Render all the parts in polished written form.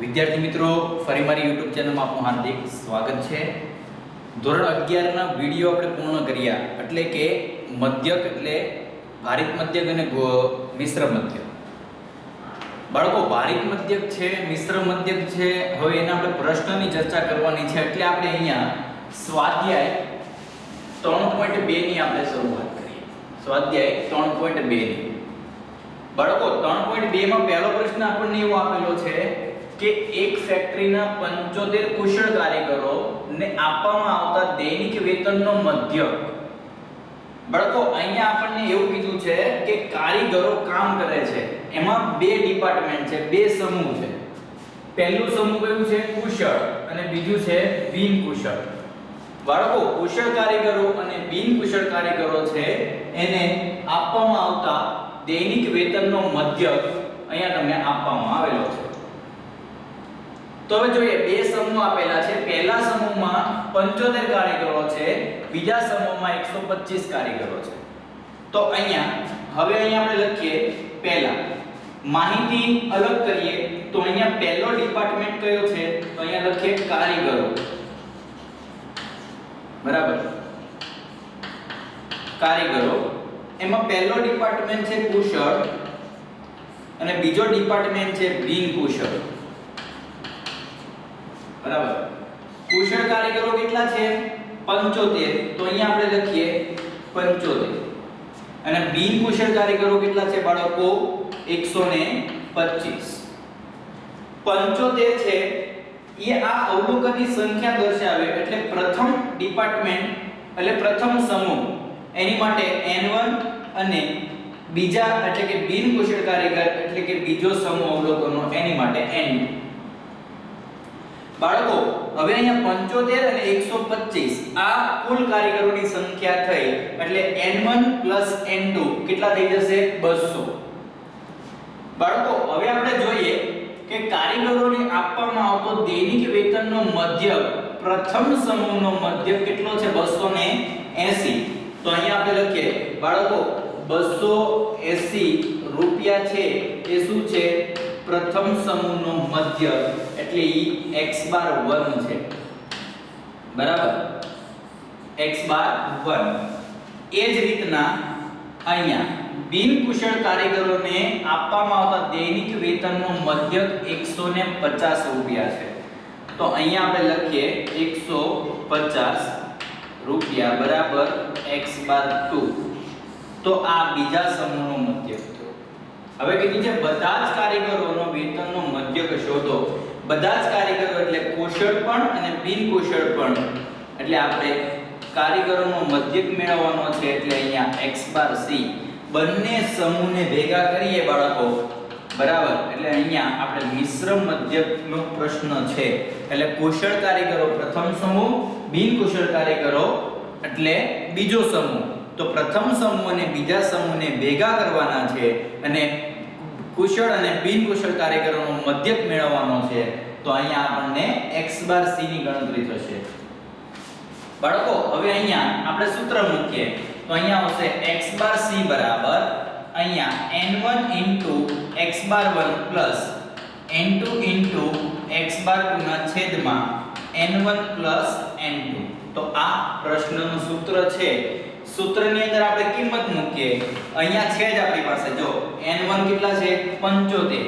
વિદ્યાર્થી મિત્રો, ફરી મારી YouTube ચેનલમાં આપનું હાર્દિક સ્વાગત છે। ધોરણ 11 ના વિડિયો આપણે પૂર્ણ કર્યા, એટલે કે મધ્યક એટલે ભારિત મધ્યક અને મિશ્ર મધ્યક। બાળકો, ભારિત મધ્યક છે, મિશ્ર મધ્યક છે, હવે એના આપણે પ્રશ્નની ચર્ચા કરવાની છે, એટલે આપણે અહીંયા સ્વાધ્યાય 3.2 ની આપણે શરૂઆત કરીએ। સ્વાધ્યાય 3.2 ની બાળકો 3.2 માં પહેલો પ્રશ્ન આપણને એવો આપેલો છે કે એક ફેક્ટરીના 75 કુશળ કારીગરો ને આપવામાં આવતા દૈનિક વેતનનો મધ્યક। બાળકો, અહીંયા આપણને એવું કીધું છે કે કારીગરો કામ કરે છે, એમાં બે ડિપાર્ટમેન્ટ છે, બે સમૂહ છે। પહેલું સમૂહ કયું છે? કુશળ, અને બીજું છે બિન કુશળ। બાળકો, કુશળ કારીગરો અને બિન કુશળ કારીગરો છે એને આપવામાં આવતા દૈનિક વેતનનો મધ્યક અહીંયા તમને આપવામાં આવેલો છે। તો હવે જોઈએ, બે સમૂહ આપેલા છે। પહેલા સમૂહમાં 75 કારીગરો છે, બીજા સમૂહમાં 125 કારીગરો છે। તો હવે અહીંયા આપણે લખીએ પહેલા માહિતી અલગ કરીએ તો અહીંયા પહેલો ડિપાર્ટમેન્ટ કયો છે? તો અહીંયા લખીએ કારીગરો, બરાબર, કારીગરો। એમાં પહેલો ડિપાર્ટમેન્ટ છે કુશળ અને બીજો ડિપાર્ટમેન્ટ છે બિન કુશળ, બરાબર। કુશળ કારીગરો કેટલા છે? 75, તો અહીંયા આપણે લખીએ 75, અને બિન કુશળ કારીગરો કેટલા છે બાળકો? 125। 75 છે એ આ અવલોકનની સંખ્યા દર્શાવે, એટલે પ્રથમ ડિપાર્ટમેન્ટ એટલે પ્રથમ સમૂહ એની માટે N1 અને બીજા એટલે કે બિન કુશળ કારીગર એટલે કે બીજો સમૂહ અવલોકનો એની માટે N2। બાળકો, હવે અહીંયા 75 અને 125 આ કુલ કારીગરોની સંખ્યા થઈ, એટલે N1 N2 કેટલા થઈ જશે? 200। બાળકો, હવે આપણે જોઈએ કે કારીગરોને આપવામાં આવતો દૈનિક વેતનનો મધ્યક, પ્રથમ સમૂહનો મધ્યક કેટલો છે? 280। તો અહીંયા આપણે લખીએ બાળકો 280 રૂપિયા છે એ શું છે? પ્રથમ સમૂહનો મધ્યક, એટલે ઈ x⁻1 છે, બરાબર, x⁻1। એ જ રીતના અહીંયા બિન કુશળ કારીગરોને આપવામાં આવતા દૈનિક વેતનનો મધ્યક 150 રૂપિયા છે। તો અહીંયા આપણે લખીએ 150 રૂપિયા બરાબર x⁻2। તો આ બીજા સમૂહનો મધ્યક થયો। હવે કીધું છે બધા જ કારીગરોનો વેતનનો મધ્યક શોધો। બધા જ કારીગરો એટલે કુશળ પણ અને બિન કુશળ પણ, એટલે આપણે કારીગરોનો મધ્યક મેળવવાનો છે, એટલે અહીંયા x⁻c બંને સમૂહને ભેગા કરીએ બાળકો, બરાબર, એટલે અહીંયા આપણે મિશ્ર મધ્યકનો પ્રશ્ન છે, એટલે કુશળ કારીગરો પ્રથમ સમૂહ, બિન કુશળ કારીગરો એટલે બીજો સમૂહ। તો પ્રથમ સમૂહ અને બીજા સમૂહને ભેગા કરવાના છે અને કુશળ અને બિન કુશળ કારીગરોનો મધ્યક મેળવવાનો છે। તો અહીંયા આપણને x⁻c ની ગણતરી થશે। બાળકો, હવે અહીંયા આપણે સૂત્ર મૂકીએ તો અહીંયા આવશે x⁻c બરાબર અહીંયા n1 x⁻1 n2 x⁻2 ના છેદમાં n1 n2। તો આ પ્રશ્નનું સૂત્ર છે। સૂત્રની અંદર આપણે કિંમત મૂકીએ, અહીંયા છે જ આપણી પાસે, જો n1 કેટલા છે? 75,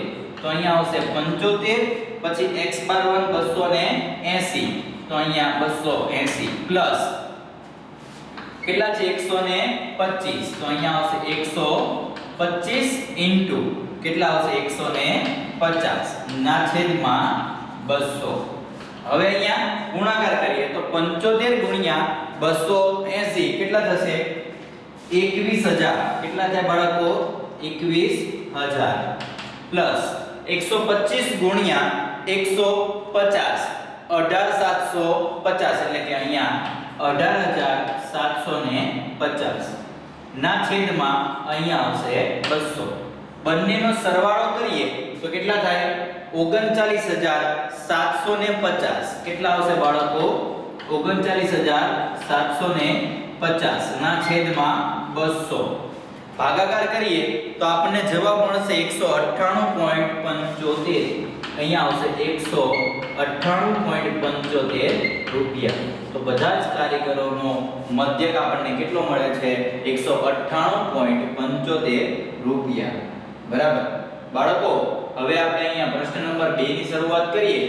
તો અહીંયા આવશે 75 પછી x⁻1 280, તો અહીંયા 280 પ્લસ કેટલા છે? 125, તો અહીંયા આવશે 125 ઇન્ટુ કેટલા આવશે? 150 ના છેદમાં 200। હવે અહીંયા ગુણાકાર કરીએ તો 75 ગુણ્યા 280 કેટલા થશે? 21000। કેટલા થાય બાળકો? 21000 પ્લસ 125 ગુણ્યા 150 18750, એટલે કે અહીંયા 18750 ના છેદમાં અહીંયા આવશે 200। બંનેનો સરવાળો કરીએ તો કેટલા થાય? 39750। કેટલા આવશે બાળકો? 39750 ના છેદમાં 200। ભાગાકાર કરીએ તો આપણને જવાબ મળશે 198.75। અહીંયા આવશે 198.75 રૂપિયા. તો બધા જ કારીગરોનો મધ્યક આપણને કેટલો મળે છે? 198.75 રૂપિયા. બરાબર બાળકો, હવે આપણે અહીંયા પ્રશ્ન નંબર 2 ની શરૂઆત કરીએ.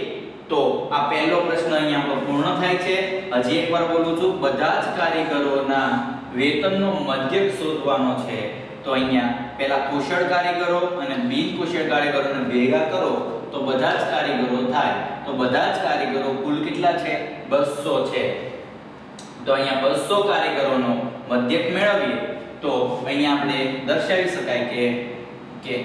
તો આ પહેલો પ્રશ્ન અહીંયા આપણો પૂર્ણ થાય છે. હજી એકવાર બોલું છું, બધા જ કારીગરોના વેતનનો મધ્યક શોધવાનો છે. તો અહીંયા પહેલા કુશળ કારીગરો અને બિન કુશળ કારીગરોને ભેગા કરો તો બધા જ કારીગરો થાય. તો બધા જ કારીગરો કુલ કેટલા છે? 200 છે. તો અહીંયા 200 કારીગરોનો મધ્યક મેળવીએ તો અહીંયા આપણે દર્શાવી શકાય કે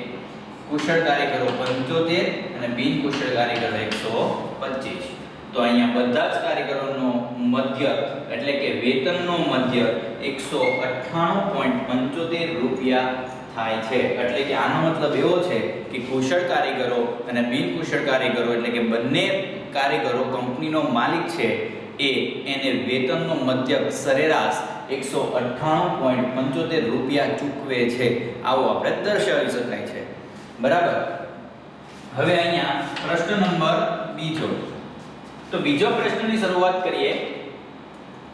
કુશળ કારીગરો 75 અને બિન કુશળ કારીગરો 125. તો અહીંયા બધા જ કારીગરોનો મધ્યક એટલે કે વેતનનો મધ્યક 198.75 રૂપિયા થાય છે. એટલે કે આનો મતલબ એવો છે કે કુશળ કારીગરો અને બિન કુશળ કારીગરો એટલે કે બંને કારીગરો કંપનીનો માલિક છે એને વેતનનો મધ્યક સરેરાશ 198.75 રૂપિયા ચૂકવે છે. આવું આપણે દર્શાવી શકાય છે. બરાબર. હવે અહીંયા પ્રશ્ન નંબર બીજો. તો બીજો પ્રશ્નની શરૂઆત કરીએ.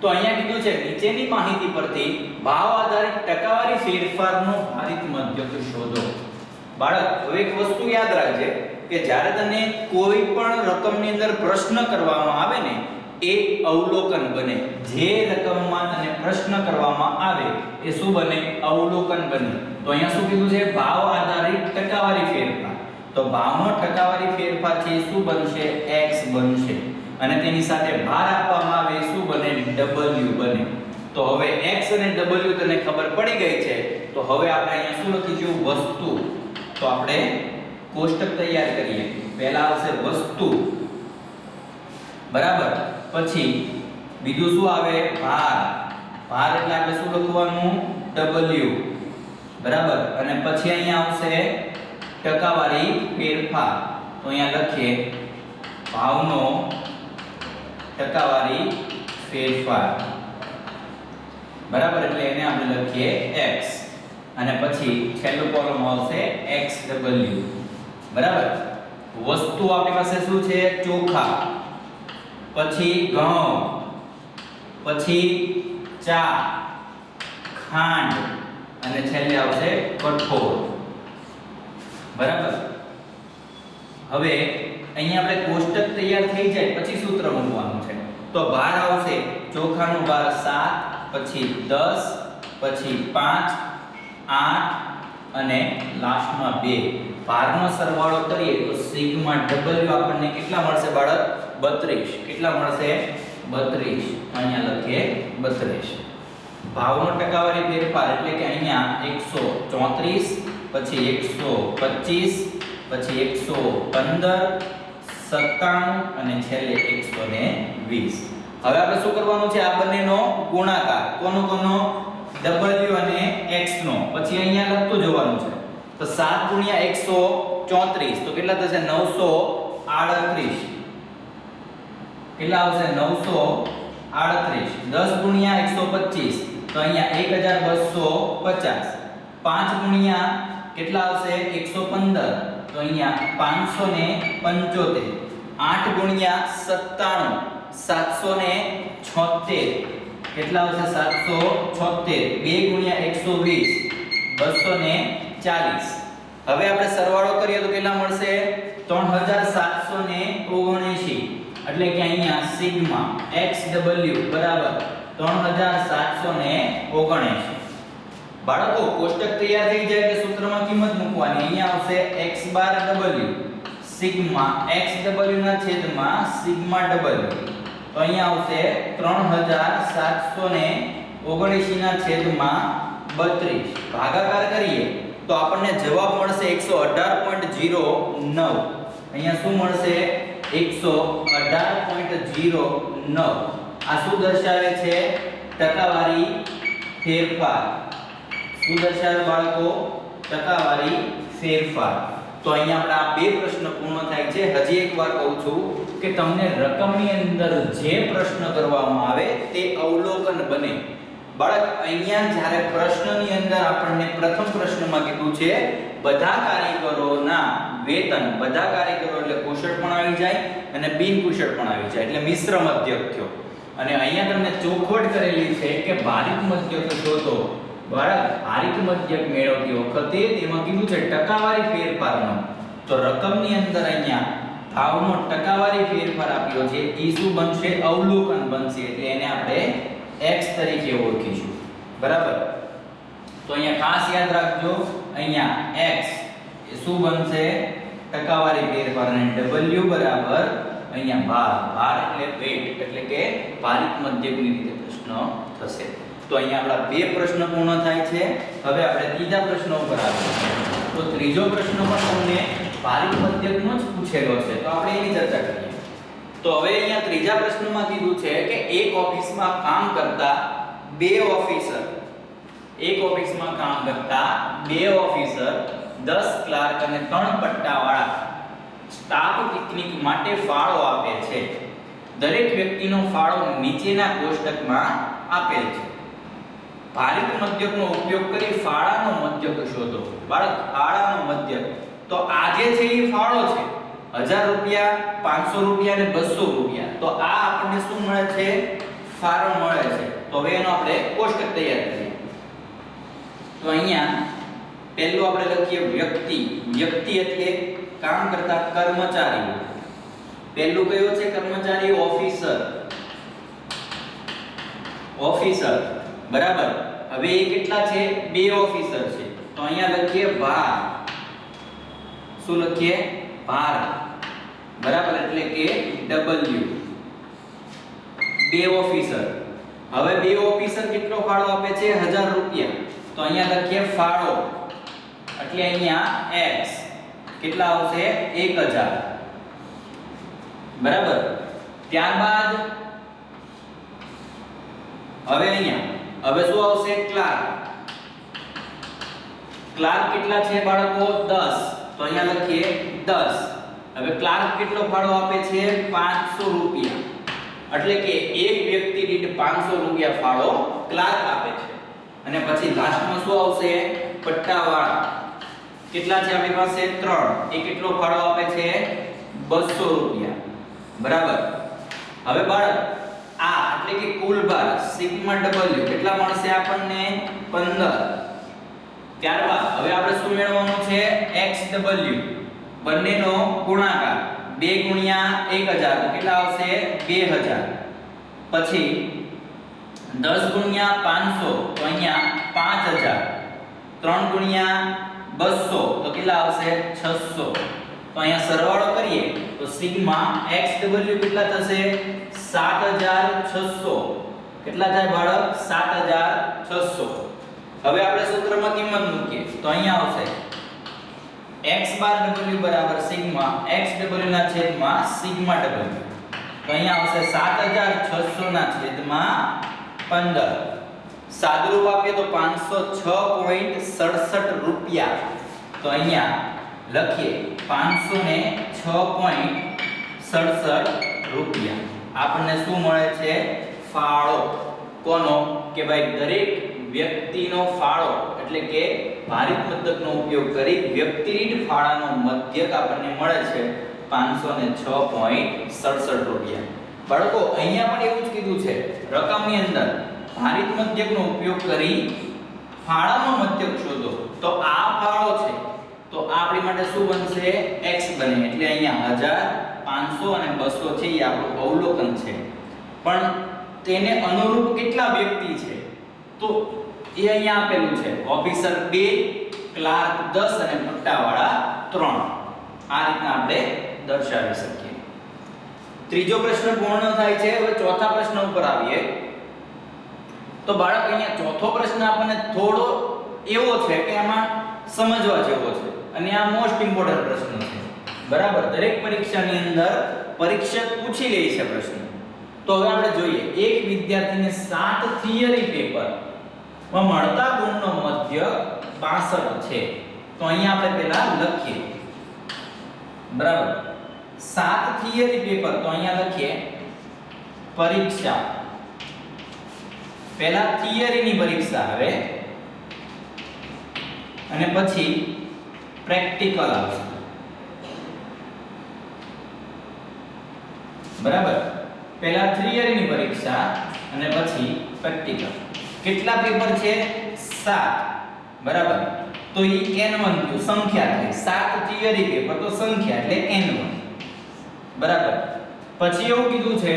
તો અહીંયા કીધું છે નીચેની માહિતી પરથી ભાવ આધારિત ટકાવારી ફેરફારનો ભારિત મધ્યક શોધો. બાળક, હવે એક વસ્તુ યાદ રાખજે કે જ્યારે તને કોઈ પણ રકમની અંદર પ્રશ્ન કરવામાં આવે ને એ અવલોકન બને. જે રકમમાં તને પ્રશ્ન કરવામાં આવે એ શું બને? અવલોકન બને. તો અહીંયા શું કીધું છે? ભાવ આધારિત ટકાવારી ફેરફાર. તો ભાવનો ટકાવારી ફેરફાર છે એ શું બનશે? x બનશે. અને તેની સાથે ભાર આપવામાં આવે શું બને? w બને. તો હવે x અને w તને ખબર પડી ગઈ છે. તો હવે આપણે અહીંયા શું લખીશું? વસ્તુ. તો આપણે કોષ્ટક તૈયાર કરીએ. પહેલા આવશે વસ્તુ. બરાબર. પછી બીજું શું આવે? ભાર. ભાર એટલે આપણે શું લખવાનું? w. બરાબર. અને પછી અહીંયા આવશે ટકાવારી ફેરફાર. તો અહીંયા લખીએ ભાવનો ટકાવારી ફેરફાર. બરાબર. એટલે એને આપણે લખીએ x. અને પછી છેલ્લું કોલમ આવશે xw. બરાબર. વસ્તુ આપણી પાસે શું છે? ચોખા. પછી ઘઉં, પછી ચા, ખાંડ અને છેલ્લે આવશે કઠોળ. બરાબર. હવે અહીંયા આપણે કોષ્ટક તૈયાર થઈ જાય પછી સૂત્ર મૂકવાનું છે. તો ભાર આવશે ચોખાનો ભાર 7, પછી 10, પછી 5, 8 અને લાસ્ટમાં 2. ભારનો સરવાળો કરીએ તો સિગ્મા w આપણને કેટલા મળશે બાળક? 32. કેટલા મળશે? 32. અહીંયા લખીએ 32. ભાવનો ટકાવારી ફેરફાર એટલે કે અહીંયા 134, પછી 125, પછી 115, 97 અને છેલ્લે 120. હવે આપણે શું કરવાનું છે? આ બંનેનો ગુણાકાર. કોનો? w અને x નો. પછી અહીંયા લખતું જવાનું છે. તો 7 ગુણ્યા 134 તો કેટલા થશે? 938. કેટલા આવશે? 938. 10 ગુણ્યા 125 તો અહીંયા 1250. 5 ગુણ્યા કેટલા આવશે? 115 તો અહીંયા 575. 8 ગુણ્યા 97 776. કેટલા આવશે? 776. 2 ગુણ્યા 120 240. હવે આપણે સરવાળો કરીએ તો કેટલા મળશે? 3779. એટલે કે અહીંયા સિગ્મા xw બરાબર 3779. બાળકો, કોષ્ટક તૈયાર થઈ જાય એટલે સૂત્રમાં કિંમત મૂકવાની. અહીંયા આવશે x બાર w સિગ્મા xw ના છેદમાં સિગ્મા w. તો અહીંયા આવશે 3779 ના છેદમાં 32. ભાગાકાર કરીએ તો આપણને જવાબ મળશે 118.09. અહીંયા શું મળશે? 118.09. આ શું દર્શાવે છે? ટકાવારી ફેરફાર. શું દર્શાવે બાળકો? ટકાવારી ફેરફાર. તો અહીંયા આપણે આ બે પ્રશ્ન પૂર્ણ થાય છે. હજી એકવાર કહું છું કે તમને રકમની અંદર જે પ્રશ્ન કરવામાં આવે તે અવલોકન બને. બાળક, અહીંયા જ્યારે પ્રશ્નની અંદર આપણને પ્રથમ પ્રશ્નમાં કીધું છે બધા કારીગરોના વેતન બધા કારીગરો એટલે કુશળ પણ આવી જાય અને બિન કુશળ પણ આવી જાય એટલે મિશ્ર મધ્યક થયો. અને અહીંયા તમને ચોખવટ કરેલી છે કે ભારિત મધ્યક શોધો. બરાબર, ભારિત મધ્યક મેળવતી વખતે તેમાં કીધું છે ટકાવારી ફેરફારનો. તો રકમની અંદર અહીંયા ભાવનો ટકાવારી ફેરફાર આપ્યો છે એ શું બનશે? અવલોકન બનશે. એટલે એને આપણે x તરીકે ઓળખીશું. બરાબર, તો અહીંયા ખાસ યાદ રાખજો, અહીંયા x એ શું બનશે? ટકાવારી ફેરફાર. અને w બરાબર અહીંયા ભાર એટલે વેટ એટલે કે ભારિત મધ્યકની રીતે પ્રશ્ન થશે. તો અહીંયા આપણા બે પ્રશ્ન પૂર્ણ થાય છે. હવે આપણે ત્રીજા પ્રશ્ન ઉપર આવીએ. તો ત્રીજો પ્રશ્ન પણ તમને ભારિત મધ્યકનો જ પૂછેલો છે, તો આપણે એની ચર્ચા કરીએ. તો હવે અહીંયા ત્રીજા પ્રશ્નમાં કીધું છે કે એક ઓફિસમાં કામ કરતા બે ઓફિસર, એક ઓફિસમાં કામ કરતા બે ઓફિસર, 10 ક્લાર્ક અને 3 પટ્ટાવાળા સ્ટાફ પિકનિક માટે ફાળો આપે છે. દરેક વ્યક્તિનો ફાળો નીચેના કોષ્ટકમાં આપેલ છે. ભારિત મધ્યકનો ઉપયોગ કરી ફાળાનો મધ્યક શોધો. બાળક, ફાળાનો મધ્યક તો આ જે છે એ ફાળો છે 1000 રૂપિયા, 500 રૂપિયા અને 200 રૂપિયા. તો આ આપણને શું મળે છે? ફાળો મળે છે. તો હવે એનો આપણે કોષ્ટક તૈયાર કરીએ. તો અહીંયા પહેલું આપણે લખીએ વ્યક્તિ. વ્યક્તિ એટલે કામ કરતા કર્મચારી. પહેલું કયો છે કર્મચારી? ઓફિસર. ઓફિસર, બરાબર. હવે એ કેટલા છે? બે ઓફિસર છે. તો અહીંયા લખીએ ભાર. શું લખીએ? ભાર. બરાબર, એટલે કે W. બે ઓફિસર. હવે બે ઓફિસર કેટલો ફાળો આપે છે? 1000 રૂપિયા. તો અહીંયા લખીએ ફાળો એટલે અહીંયા x કેટલા આવશે? 1000. બરાબર. ત્યારબાદ હવે અહીંયા હવે શું આવશે? ક્લાર્ક. ક્લાર્ક કેટલા છે બાળકો? 10. તો અહીંયા લખીએ 10. હવે ક્લાર્ક કેટલો ફાળો આપે છે? 500 રૂપિયા. એટલે કે એક વ્યક્તિ દીઠ 500 રૂપિયા ફાળો ક્લાર્ક આપે છે. અને પછી લાસ્ટમાં શું આવશે? પટ્ટાવાળા. કેટલા છે આપણી પાસે? 3. એ કેટલો ફાળો આપે છે? 200 રૂપિયા. બરાબર. હવે બાળક આ એટલે કે કુલ ભાર સિગ્મા W કેટલા મળશે આપણને? 15. ત્યારબાદ હવે આપણે શું મેળવવાનું છે? XW બંનેનો ગુણાકાર 2 ગુણ્યા 1000 તો કેટલા આવશે? 2000. પછી 10 ગુણ્યા 500 તો અહીંયા 5000. 3 ગુણ્યા 200 તો કેટલા આવશે? 600. તો અહીંયા સરવાળો કરીએ તો સિગ્મા XW કેટલા થશે? 7600. કેટલા થાય બાળક? 7600. હવે આપણે સૂત્રમાં કિંમત મૂકીએ તો અહીંયા આવશે x બાર W બરાબર સિગ્મા XW ના છેદમાં સિગ્મા W. તો અહીંયા આવશે 7600 ના છેદમાં 15. સાદુરૂપ આપીએ તો 506.67 રૂપિયા. તો અહીંયા લખીએ 506.67 રૂપિયા. આપણને શું મળે છે? ફાળો. કોનો? કે ભાઈ દરેક વ્યક્તિનો ફાળો એટલે કે ભારિત મધ્યકનો ઉપયોગ કરી વ્યક્તિ દીઠ ફાળાનો મધ્યક આપણને મળે છે 506.67 રૂપિયા. બાળકો અહીંયા પણ એવું જ કીધું છે રકમની અંદર ભારિત મધ્યકનો ઉપયોગ કરી ફાળાનો મધ્યક શોધો. તો આ ફાળો છે તો આ આપણી માટે શું બનશે? x બને. એટલે અહીંયા 1000, 500 અને 200 છે એ આપણું અવલોકન છે. પણ તેને અનુરૂપ કેટલા વ્યક્તિ છે? તો એ અહીંયા આપેલું છે ઓફિસર 2, ક્લાર્ક 10 અને પટ્ટાવાળા 3. આ રીતના આપણે દર્શાવી શકીએ. ત્રીજો પ્રશ્ન પૂર્ણ થાય છે. હવે ચોથા પ્રશ્ન ઉપર આવીએ. તો બાળક અહીંયા ચોથો પ્રશ્ન આપણને થોડો એવો છે કે આમાં સમજવા જેવો છે અને આ મોસ્ટ ઇમ્પોર્ટન્ટ પ્રશ્ન છે. બરાબર, દરેક પરીક્ષાની અંદર પરીક્ષક પૂછી લે છે પ્રશ્ન. તો હવે આપણે જોઈએ એક વિદ્યાર્થીને 7 થિયરી પેપર માં મળતા ગુણનો મધ્યક 62 છે. તો અહીંયા આપણે પહેલા લખીએ. બરાબર, 7 થિયરી પેપર તો અહીંયા લખીએ પરીક્ષા. પહેલા થિયરીની પરીક્ષા આવે અને પછી પ્રેક્ટિકલ આવશે. બરાબર. પહેલા થિયરીની પરીક્ષા અને પછી પ્રેક્ટિકલ. કેટલા પેપર છે? 7. બરાબર. તો ઈ n1 કયું સંખ્યા થઈ. 7 થિયરી પેપર તો સંખ્યા એટલે n1. બરાબર. પછી એવું કીધું છે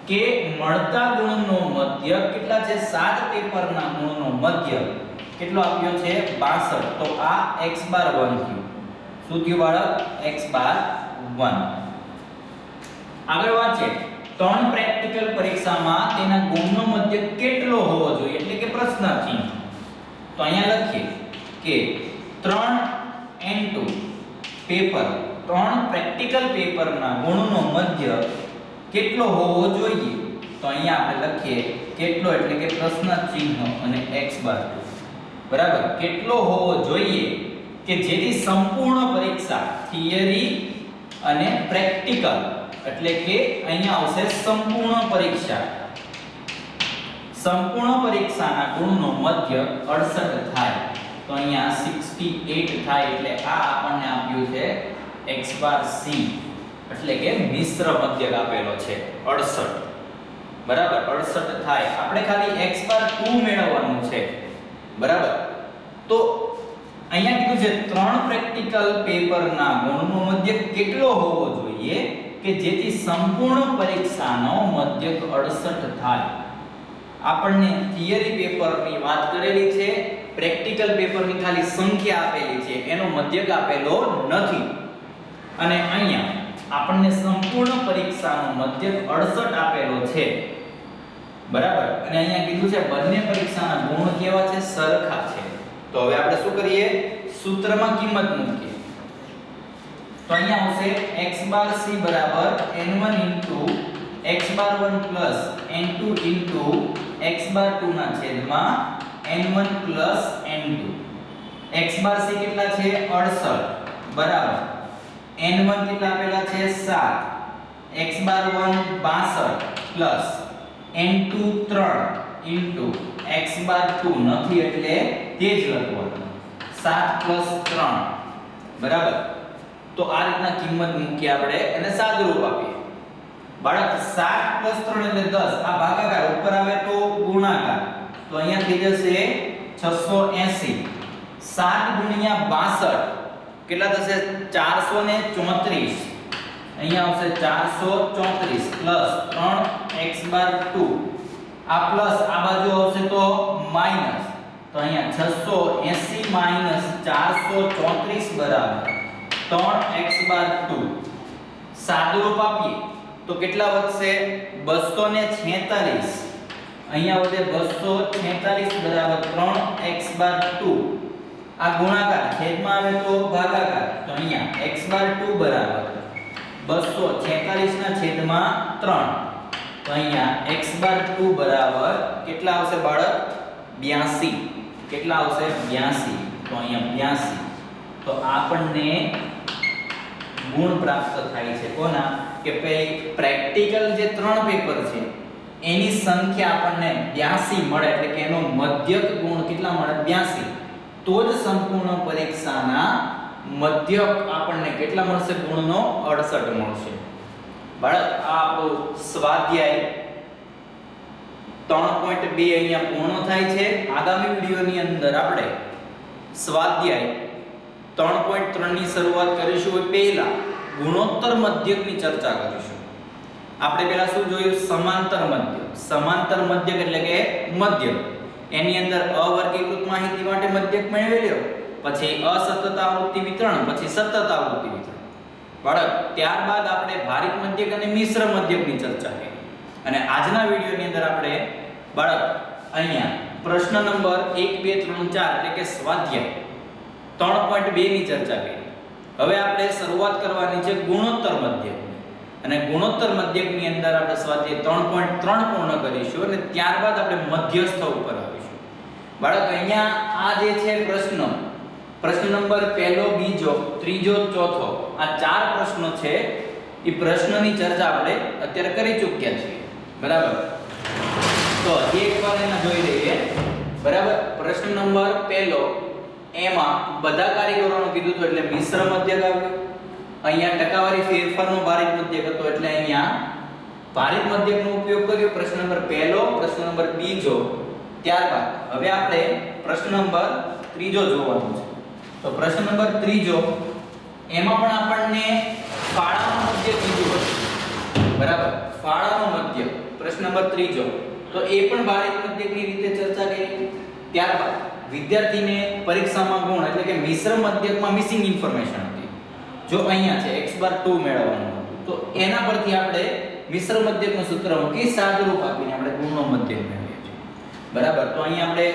કે મળતા ગુણનો મધ્યક કેટલા છે? 7 પેપરના ગુણનો મધ્યક કેટલો આપ્યો છે? 62. તો આ x બાર 1 થયું. શું થયું બાળક? x બાર 1. આગળ વાંચે. 3 પ્રેક્ટિકલ પરીક્ષામાં તેના ગુણનો મધ્યક કેટલો હોવો જોઈએ એટલે કે પ્રશ્નાર્થ. તો અહીંયા લખીએ કે 3 પેપર 3 પ્રેક્ટિકલ પેપરના ગુણનો મધ્યક કેટલો હોવો જોઈએ? તો અહીંયા આપણે લખીએ કેટલો એટલે કે પ્રશ્નાર્થ ચિહ્ન અને x બાર. બરાબર. કેટલો હોવો જોઈએ કે જેથી સંપૂર્ણ પરીક્ષા થિયરી અને પ્રેક્ટિકલ એટલે કે અહીંયા આવશે સંપૂર્ણ પરીક્ષા. સંપૂર્ણ પરીક્ષાના ગુણનો મધ્યક 68 થાય. તો અહીંયા 68 થાય એટલે આ આપણને આપ્યું છે x બાર c એટલે કે મિશ્ર મધ્યક આપેલો છે 68. બરાબર. 68 થાય. આપણે ખાલી x બાર 2 મેળવવાનું છે. બરાબર. તો અહીંયા કીધું છે 3 પ્રેક્ટિકલ પેપરના ગુણનો મધ્યક કેટલો હોવો જોઈએ કે જેથી સંપૂર્ણ પરીક્ષાનો મધ્યક 68 થાય. આપણને થિયરી પેપરની વાત કરેલી છે, પ્રેક્ટિકલ પેપરની ખાલી સંખ્યા આપેલી છે, એનો મધ્યક આપેલો નથી. અને અહીંયા આપણને સંપૂર્ણ પરીક્ષાનો મધ્યક 68 આપેલો છે. બરાબર. અને અહીંયા કીધું છે બંને પરીક્ષાના ગુણ કેવા છે? સરખા છે. તો હવે આપણે શું કરીએ? સૂત્રમાં કિંમત મૂકીએ. તો અહીંયા આવશે x બાર c બરાબર n1 x બાર 1 n2 x બાર 2 ના છેદમાં n1 n2. x બાર c કેટલા છે? 68. બરાબર. n1 કેટલા આપેલા છે? 7. x બાર 1 62 n2 3 x બાર 2 નથી એટલે તે જ લખવાનું. 7 3. બરાબર. તો આ રીતના કિંમત મૂકી આપણે અને સાદુરૂપ આપીએ. બાળક 7 3 એટલે 10. આ ભાગાકાર ઉપર આવે તો ગુણાકાર. તો અહીંયા થઈ જશે 680. 7 ગુણ્યા 62 કેટલા થશે? 434. અહીંયા આવશે 434 પ્લસ 3 x બાર 2. આ પ્લસ આ બાજુ આવશે તો માઈનસ. તો અહીંયા 680 માઈનસ 434 બરાબર 3 x બાર 2. સાદુરૂપ આપીએ તો કેટલા વધશે? 246. અહીંયા વધે 246 બરાબર 3 x બાર 2. આ ગુણાકાર છેદમાં આવે તો ભાગાકાર. તો અહીંયા x બાર 2 બરાબર 246 ના છેદમાં 3. તો અહીંયા x બાર 2 બરાબર કેટલા આવશે બાળક? 82. કેટલા આવશે? 82. તો અહીંયા 82. તો આપણને ગુણ પ્રાપ્ત થાય છે કોના? કે પ્રેક્ટિકલ જે 3 પેપર છે એની સંખ્યા આપણને 82 મળે એટલે કે એનો મધ્યક ગુણ કેટલા મળે? 82. તો જ સંપૂર્ણ પરીક્ષાના મધ્યક આપણને કેટલા મળશે? ગુણનો 68 મળશે. બાળક આ આપણો સ્વાધ્યાય 3.2 અહીંયા પૂર્ણ થાય છે. આગામી વિડિયોની અંદર આપણે સ્વાધ્યાય 3.3 ની શરૂઆત કરીશું. એ પહેલા ગુણોત્તર મધ્યકની ચર્ચા કરીશું. આપણે પહેલા શું જોયું? સમાંતર મધ્યક. સમાંતર મધ્યક એટલે કે મધ્યક. એની અંદર અવર્ગીકૃત માહિતી માટે મધ્યક મેળવી લ્યો, પછી અસતત આવૃત્તિ વિતરણ, પછી સતત આવૃત્તિ વિતરણ. બાળક ત્યારબાદ આપણે ભારિત મધ્યક અને મિશ્ર મધ્યકની ચર્ચા કરી. અને આજના વિડિયોની અંદર આપણે બાળક અહીંયા પ્રશ્ન નંબર 1 2 3 4 એટલે કે સ્વાધ્યાય 3.2 ની ચર્ચા કરી. હવે આપણે શરૂઆત કરવાની છે ગુણોત્તર મધ્યક. અને ગુણોત્તર મધ્યકની અંદર આપણે સ્વાધ્યાય 3.3 પૂર્ણ કરીશું અને ત્યારબાદ આપણે મધ્યસ્થ ઉપર આવીશું. બાળક અહીંયા આ જે છે પ્રશ્ન નંબર પહેલો, બીજો, ત્રીજો, ચોથો, આ 4 પ્રશ્નો છે. એ પ્રશ્નની ચર્ચા આપણે અત્યારે કરી ચૂક્યા છીએ. બરાબર. તો એકવાર એને જોઈ લઈએ. બરાબર. પ્રશ્ન નંબર પહેલો, એમાં બધા કારીગરોનું કીધું હતું એટલે મિશ્ર મધ્યક આવ્યું. અહીંયા ટકાવારી ફેરફારનો ભારિત મધ્યક હતો એટલે અહીંયા ભારિત મધ્યકનો ઉપયોગ કર્યો પ્રશ્ન નંબર પહેલો, પ્રશ્ન નંબર બીજો. ત્યારબાદ હવે આપણે પ્રશ્ન નંબર ત્રીજો જોવાનો છે. તો પ્રશ્ન નંબર ત્રીજો એમાં પણ આપણને ફાળાનો મધ્યક કીધું હતું. બરાબર, ફાળાનો મધ્યક પ્રશ્ન નંબર ત્રીજો. તો એ પણ ભારિત મધ્યકની રીતે ચર્ચા કરી. ત્યારબાદ વિદ્યાર્થીને પરીક્ષામાં ગુણ એટલે કે મિશ્ર મધ્યકમાં મિસિંગ ઇન્ફોર્મેશન હતી. જો અહીંયા છે x2 મેળવવાનું હતું, તો એના પરથી આપણે મિશ્ર મધ્યકનું સૂત્ર મૂકી સાદુરૂપ આપીને આપણે ગુણનો મધ્યક મેળવીએ છીએ. બરાબર, તો અહીંયા આપણે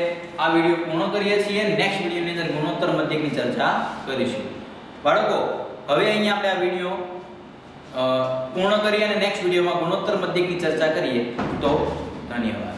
આ વિડિયો પૂર્ણ કરીએ છીએ. નેક્સ્ટ વિડિયોની અંદર ગુણોત્તર મધ્યકની ચર્ચા કરીશું. બાળકો, હવે અહીંયા આપણે આ વિડિયો પૂર્ણ કરીએ અને નેક્સ્ટ વિડિયોમાં ગુણોત્તર મધ્યકની ચર્ચા કરીએ. તો ધન્યવાદ.